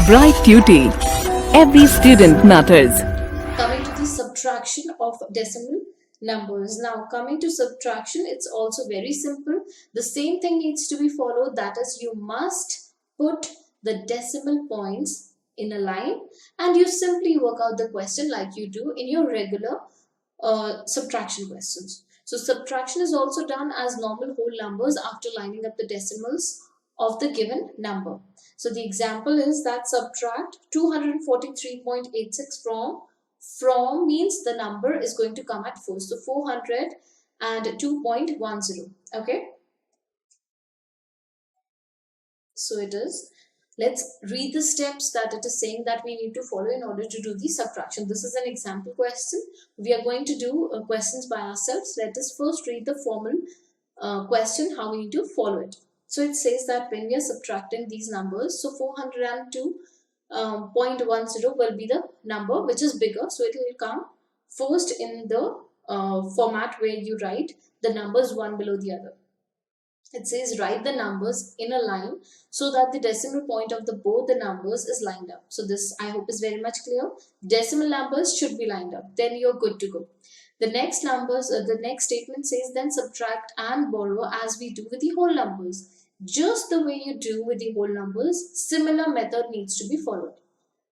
Bright Tuty. Every student matters. Coming to the subtraction of decimal numbers. Now, coming to subtraction, it's also very simple. The same thing needs to be followed. That is, you must put the decimal points in a line and you simply work out the question like you do in your regular subtraction questions. So subtraction is also done as normal whole numbers after lining up the decimals of the given number. So the example is that subtract 243.86 from means the number is going to come at first. So 402.10. Okay. So it is. Let's read the steps that it is saying that we need to follow in order to do the subtraction. This is an example question. We are going to do questions by ourselves. Let us first read the formal question, how we need to follow it. So it says that when we are subtracting these numbers, so 402.10 will be the number which is bigger. So it will come first in the format where you write the numbers one below the other. It says write the numbers in a line so that the decimal point of both the numbers is lined up. So this I hope is very much clear. Decimal numbers should be lined up. Then you're good to go. The next statement says then subtract and borrow as we do with the whole numbers. Just the way you do with the whole numbers, similar method needs to be followed.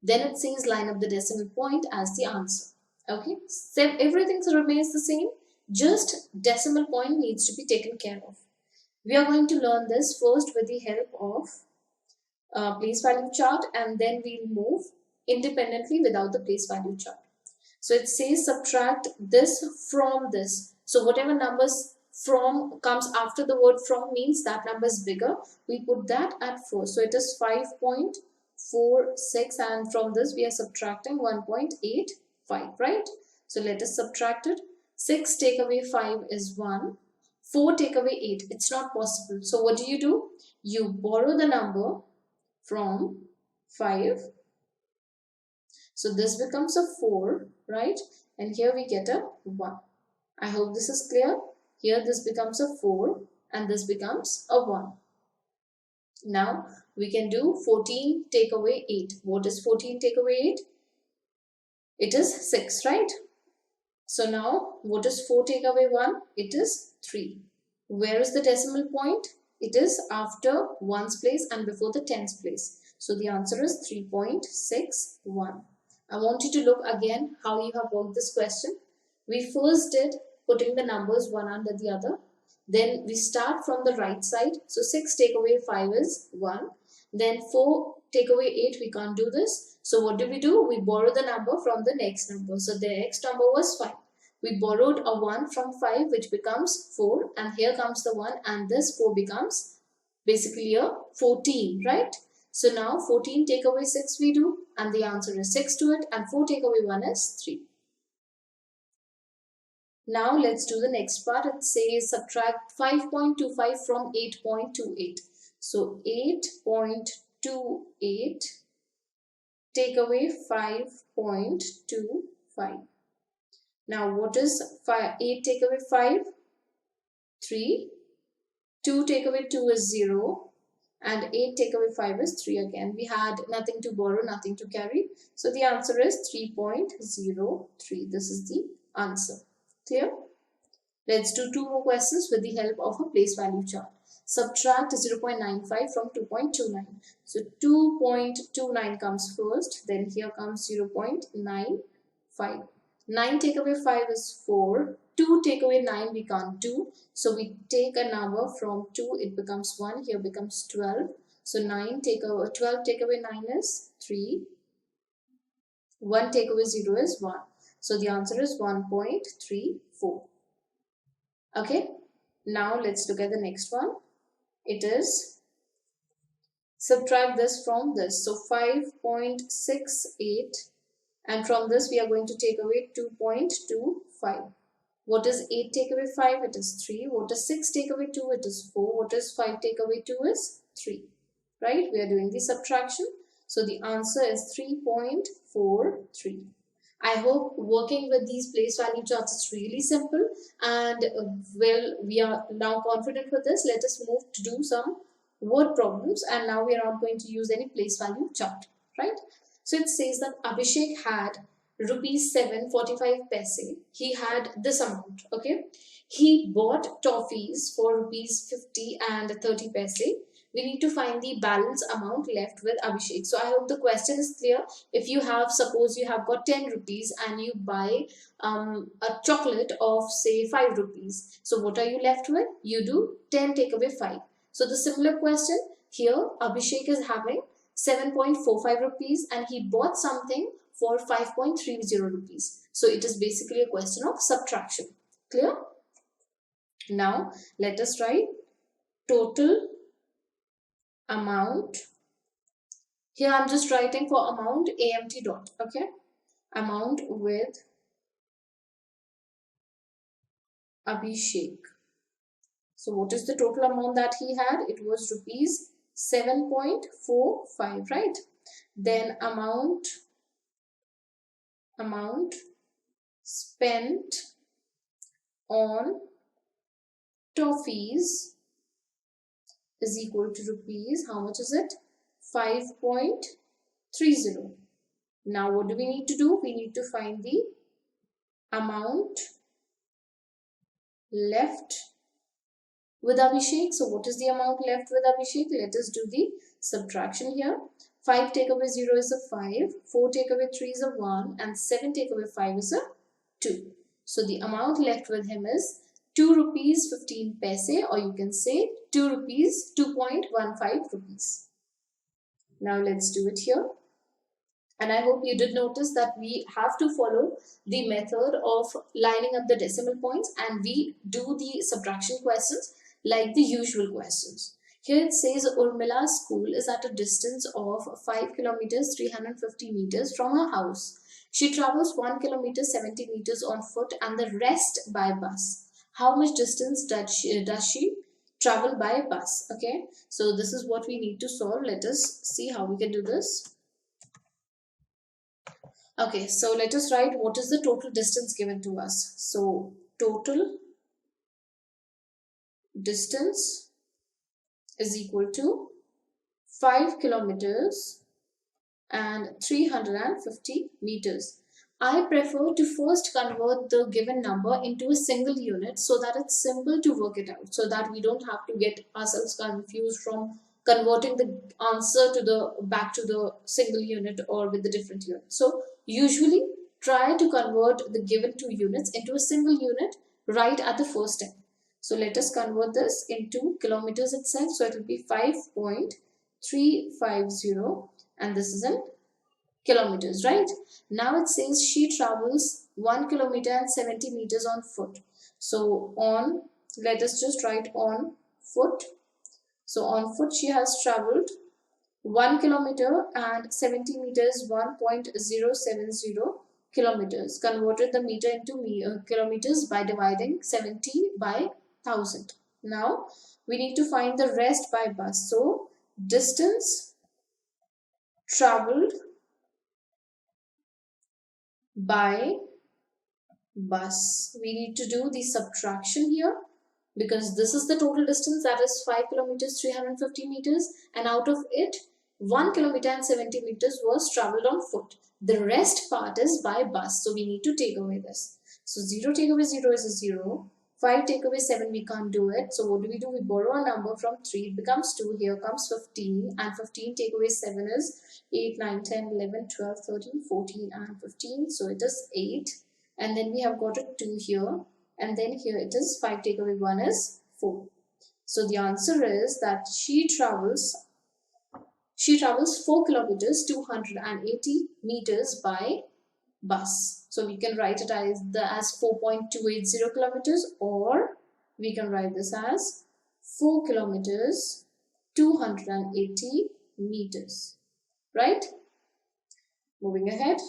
Then it says line up the decimal point as the answer. Okay, so everything remains the same. Just decimal point needs to be taken care of. We are going to learn this first with the help of place value chart, and then we'll move independently without the place value chart. So it says subtract this from this. So whatever numbers from comes after the word from means that number is bigger. We put that at first. So it is 5.46, and from this we are subtracting 1.85, right? So let us subtract it. 6 take away 5 is 1. 4 take away 8. It's not possible. So what do? You borrow the number from 5. So this becomes a 4, right? And here we get a 1. I hope this is clear. Here this becomes a 4 and this becomes a 1. Now we can do 14 take away 8. What is 14 take away 8? It is 6, right? So now what is 4 take away 1? It is 3. Where is the decimal point? It is after 1's place and before the 10's place. So the answer is 3.61. I want you to look again how you have worked this question. We first did putting the numbers one under the other. Then we start from the right side. So 6 take away 5 is 1. Then 4 take away 8, we can't do this. So what do? We borrow the number from the next number. So the next number was 5. We borrowed a 1 from 5, which becomes 4, and here comes the 1, and this 4 becomes basically a 14, right? So now 14 take away 6 we do, and the answer is 6 to it, and 4 take away 1 is 3. Now let's do the next part. It says subtract 5.25 from 8.28. So 8.28 take away 5.25. Now what is 8 take away 5? 3. 2 take away 2 is 0. And 8 take away 5 is 3 again. We had nothing to borrow, nothing to carry. So the answer is 3.03. This is the answer. Clear? Let's do 2 more questions with the help of a place value chart. Subtract 0.95 from 2.29. So 2.29 comes first. Then here comes 0.95. 9 take away 5 is 4. 2 take away 9 we can't do. So we take a number from 2, it becomes 1. Here becomes 12. So 12 take away 9 is 3. 1 take away 0 is 1. So the answer is 1.34. Okay. Now let's look at the next one. It is subtract this from this. So 5.68. And from this we are going to take away 2.25. What is 8 take away 5? It is 3. What is 6 take away 2? It is 4. What is 5 take away 2 is 3. Right? We are doing the subtraction. So the answer is 3.43. I hope working with these place value charts is really simple, and well, we are now confident with this. Let us move to do some word problems, and now we are not going to use any place value chart. right? So it says that Abhishek had rupees 7.45 paise. He had this amount, okay? He bought toffees for rupees 50 and 30 paise. We need to find the balance amount left with Abhishek. So I hope the question is clear. If you have, suppose you have got 10 rupees and you buy a chocolate of say 5 rupees. So what are you left with? You do 10 take away 5. So the similar question here, Abhishek is having 7.45 rupees and he bought something for 5.30 rupees. So it is basically a question of subtraction. Clear? Now let us write total amount. Here I'm just writing for amount AMT dot, okay? Amount with Abhishek. So what is the total amount that he had? It was rupees 7.45, right? Then amount spent on toffees is equal to rupees, how much is it? 5.30. Now what do we need to do? We need to find the amount left with Abhishek. So what is the amount left with Abhishek? Let us do the subtraction here. 5 take away 0 is a 5, 4 take away 3 is a 1 and 7 take away 5 is a 2. So the amount left with him is 2 rupees 15 paise, or you can say 2 rupees 2.15 rupees. Now let's do it here. And I hope you did notice that we have to follow the method of lining up the decimal points and we do the subtraction questions like the usual questions. Here it says Urmila's school is at a distance of 5 kilometers 350 meters from her house. She travels 1 kilometer 70 meters on foot and the rest by bus. How much distance does she travel by bus? Okay, so this is what we need to solve. Let us see how we can do this. Okay, so let us write what is the total distance given to us. So total distance is equal to 5 kilometers and 350 meters. I prefer to first convert the given number into a single unit so that it's simple to work it out, so that we don't have to get ourselves confused from converting the answer to the back to the single unit or with the different unit. So usually try to convert the given two units into a single unit right at the first step. So let us convert this into kilometers itself. So it will be 5.350 and this is in kilometers, right? Now it says she travels 1 kilometer and 70 meters on foot. So on, let us just write on foot. So on foot she has traveled 1 kilometer and 70 meters 1.070 kilometers. Converted the meter into kilometers by dividing 70 by 1000. Now we need to find the rest by bus. So distance traveled by bus. We need to do the subtraction here because this is the total distance, that is 5 kilometers 350 meters, and out of it 1 kilometer and 70 meters was traveled on foot. The rest part is by bus, so we need to take away this. So 0 take away 0 is a 0. 5 take away 7, we can't do it. So what do? We borrow a number from 3. It becomes 2. Here comes 15. And 15 take away 7 is 8, 9, 10, 11, 12, 13, 14 and 15. So it is 8. And then we have got a 2 here. And then here it is 5 take away 1 is 4. So the answer is that she travels 4 kilometers 280 meters by bus. So we can write it as 4.280 kilometers, or we can write this as 4 kilometers 280 meters, right? Moving ahead,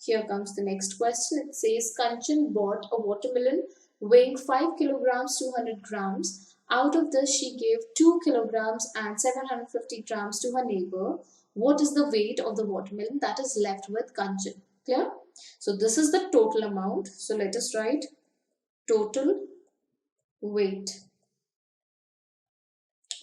here comes the next question. It says Kanchan bought a watermelon weighing 5 kilograms 200 grams. Out of this she gave 2 kilograms and 750 grams to her neighbor. What is the weight of the watermelon that is left with Kanchan? Clear? So this is the total amount. So let us write total weight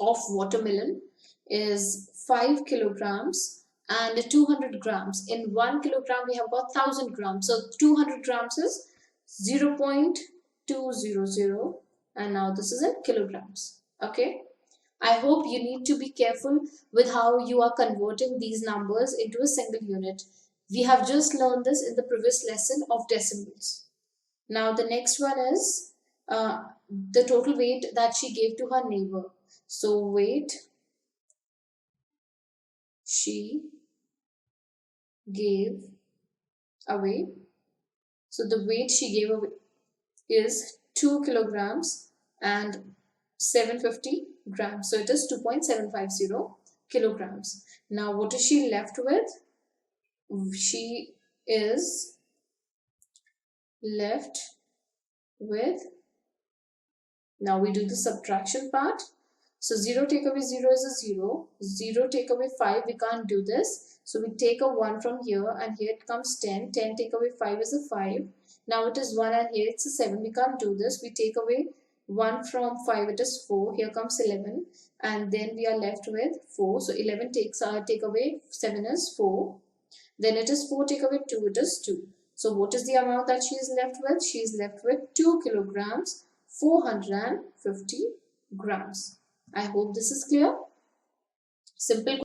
of watermelon is 5 kilograms and 200 grams. In 1 kilogram, we have got 1000 grams. So 200 grams is 0.200, and now this is in kilograms. Okay. I hope you need to be careful with how you are converting these numbers into a single unit. We have just learned this in the previous lesson of decimals. Now the next one is the total weight that she gave to her neighbor. So weight she gave away. So the weight she gave away is 2 kilograms and 750 grams. So it is 2.750 kilograms. Now what is she left with? She is left with, now we do the subtraction part. So 0 take away 0 is a 0. 0 take away 5, we can't do this. So we take a 1 from here, and here it comes 10. 10 take away 5 is a 5. Now it is 1, and here it's a 7. We can't do this. We take away 1 from 5, it is 4. Here comes 11, and then we are left with 4. So 11 take away 7 is 4. Then it is 4 take away 2, it is 2. So what is the amount that she is left with? She is left with 2 kilograms 450 grams. I hope this is clear. Simple.